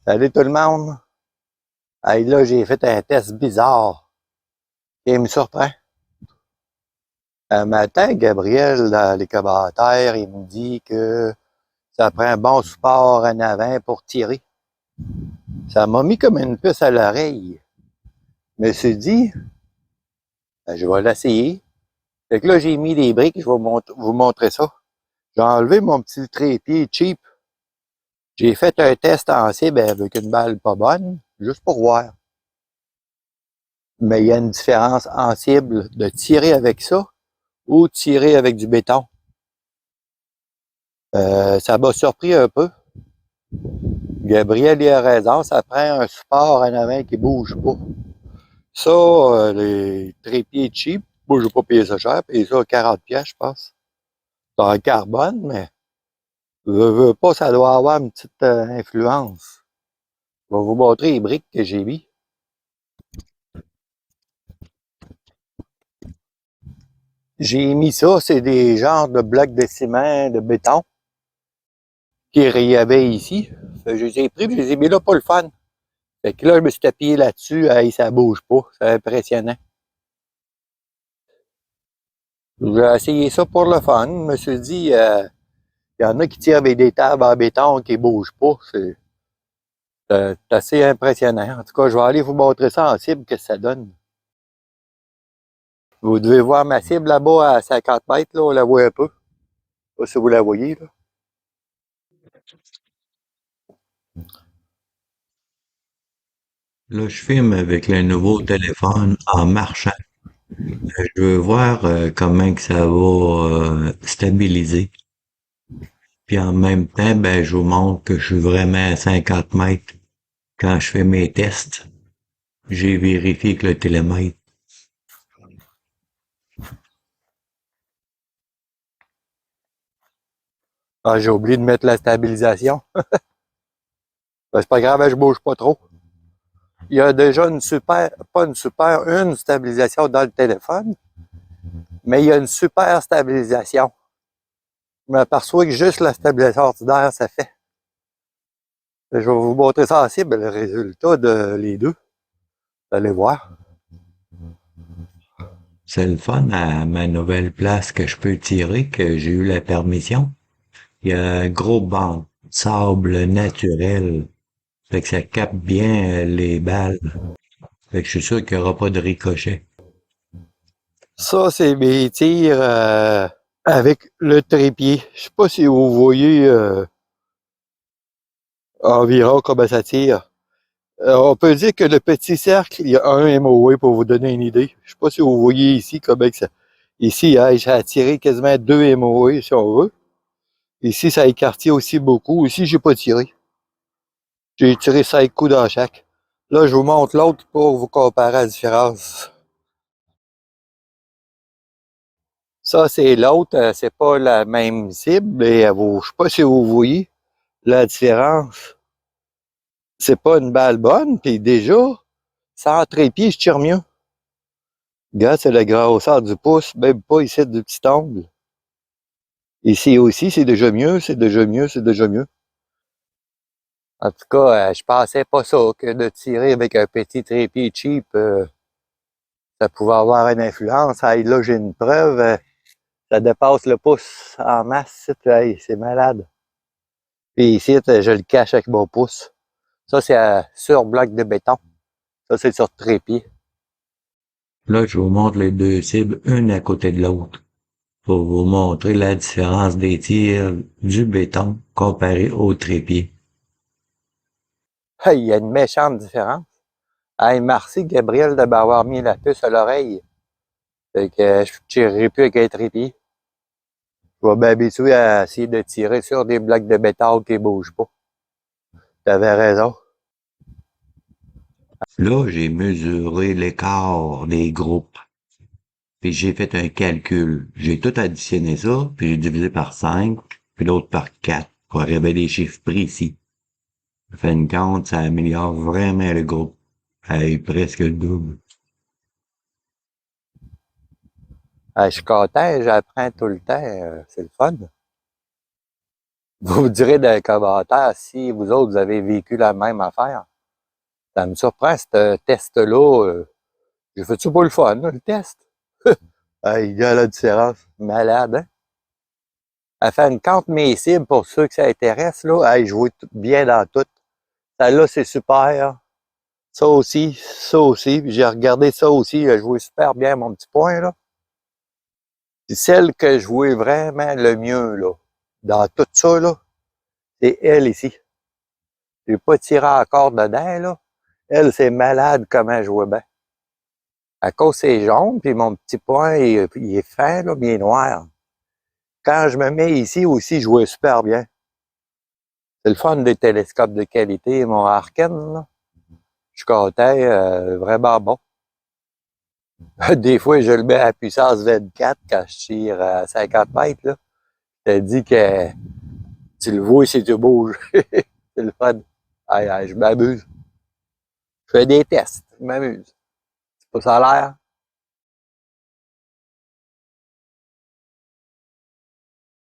Salut tout le monde. Hey, là, j'ai fait un test bizarre et il me surprend. Un matin, Gabriel, dans les commentaires, il me dit que ça prend un bon support en avant pour tirer. Ça m'a mis comme une puce à l'oreille. Je me suis dit, ben, je vais l'essayer. Fait que là, j'ai mis des briques, je vais vous montrer ça. J'ai enlevé mon petit trépied cheap. J'ai fait un test en cible avec une balle pas bonne, juste pour voir. Mais il y a une différence en cible de tirer avec ça ou tirer avec du béton. Ça m'a surpris un peu. Gabriel il a raison, ça prend un support en avant qui bouge pas. Ça, les trépieds cheap, moi je vais pas payer ça cher, payer ça 40 pièces je pense. C'est en carbone, mais veux pas, ça doit avoir une petite influence. Je vais vous montrer les briques que j'ai mis. J'ai mis ça, c'est des genres de blocs de ciment, de béton, qui y avait ici. Fait que je les ai pris, je les ai mis là pour le fun. Fait que là, je me suis tapé là-dessus, hey, ça bouge pas, c'est impressionnant. J'ai essayé ça pour le fun. Je me suis dit, il y en a qui tirent avec des tables en béton qui ne bougent pas. C'est assez impressionnant. En tout cas, je vais aller vous montrer ça en cible, que ça donne. Vous devez voir ma cible là-bas à 50 mètres. Là, on la voit un peu. Je sais pas si vous la voyez. Là. Là, je filme avec le nouveau téléphone en marchant. Je veux voir comment que ça va stabiliser. Puis en même temps, ben, je vous montre que je suis vraiment à 50 mètres quand je fais mes tests. J'ai vérifié que le télémètre. Ah, j'ai oublié de mettre la stabilisation. Ben, c'est pas grave, je bouge pas trop. Il y a déjà une stabilisation dans le téléphone, mais il y a une super stabilisation. Je m'aperçois que juste la stabilisation ordinaire, ça fait. Je vais vous montrer ça en cible, le résultat de les deux. Vous allez voir. C'est le fun à ma nouvelle place que je peux tirer, que j'ai eu la permission. Il y a un gros banc de sable naturel. Fait que ça capte bien les balles. Fait que je suis sûr qu'il n'y aura pas de ricochet. Ça, c'est mes tirs avec le trépied. Je sais pas si vous voyez environ comment ça tire. On peut dire que le petit cercle, il y a un MOA pour vous donner une idée. Je sais pas si vous voyez ici comment que ça. Ici, hein, j'ai attiré quasiment 2 MOA si on veut. Ici, ça a écarté aussi beaucoup. Ici, j'ai pas tiré. J'ai tiré 5 coups dans chaque. Là, je vous montre l'autre pour vous comparer la différence. Ça, c'est l'autre. C'est pas la même cible, mais je sais pas si vous voyez la différence. C'est pas une balle bonne, puis déjà, sans trépied, je tire mieux. Regarde, c'est la grosseur du pouce, même pas ici du petit ongle. Ici aussi, c'est déjà mieux, c'est déjà mieux, c'est déjà mieux. En tout cas, je pensais pas ça, que de tirer avec un petit trépied cheap, ça pouvait avoir une influence. Hey, là, j'ai une preuve, ça dépasse le pouce en masse. Hey, c'est malade. Puis ici, je le cache avec mon pouce. Ça, c'est sur bloc de béton. Ça, c'est sur trépied. Là, je vous montre les deux cibles, une à côté de l'autre, pour vous montrer la différence des tirs du béton comparé au trépied. Hey, il y a une méchante différence. Hey, merci Gabriel de m'avoir mis la puce à l'oreille. Fait que je ne tirerai plus avec un trépied. Je vais m'habituer à essayer de tirer sur des blocs de béton qui ne bougent pas. T'avais raison. Là, j'ai mesuré l'écart des groupes, puis j'ai fait un calcul. J'ai tout additionné ça, puis j'ai divisé par 5, puis l'autre par 4, pour arriver à des chiffres précis. En fin de compte, ça améliore vraiment le groupe. Hey, presque le double. Je suis content, j'apprends tout le temps. C'est le fun. Vous me direz dans les commentaires si vous autres, vous avez vécu la même affaire. Ça me surprend, ce test-là. J'ai fait ça pour le fun, là, le test. Il y a la différence. Malade, hein? Elle fait une compte mes cibles pour ceux que ça intéresse, là. Hey, je vois bien dans tout. Celle-là, c'est super. Ça aussi, ça aussi. J'ai regardé ça aussi. Je vois super bien mon petit point, là. Puis celle que je vois vraiment le mieux, là, dans tout ça, là, c'est elle ici. J'ai pas tiré encore dedans, là. Elle, c'est malade comment je vois bien. À cause c'est jaune, puis mon petit point, il est fin, là, mais il est noir. Quand je me mets ici aussi, je vois super bien. C'est le fun des télescopes de qualité. Mon Arken, là, je suis content, vraiment bon. Des fois, je le mets à puissance 24 quand je tire à 50 mètres, là. Je te dis que tu le vois si tu bouges. C'est le fun. Aïe, aïe, je m'amuse. Je fais des tests, je m'amuse. C'est pas ça a l'air.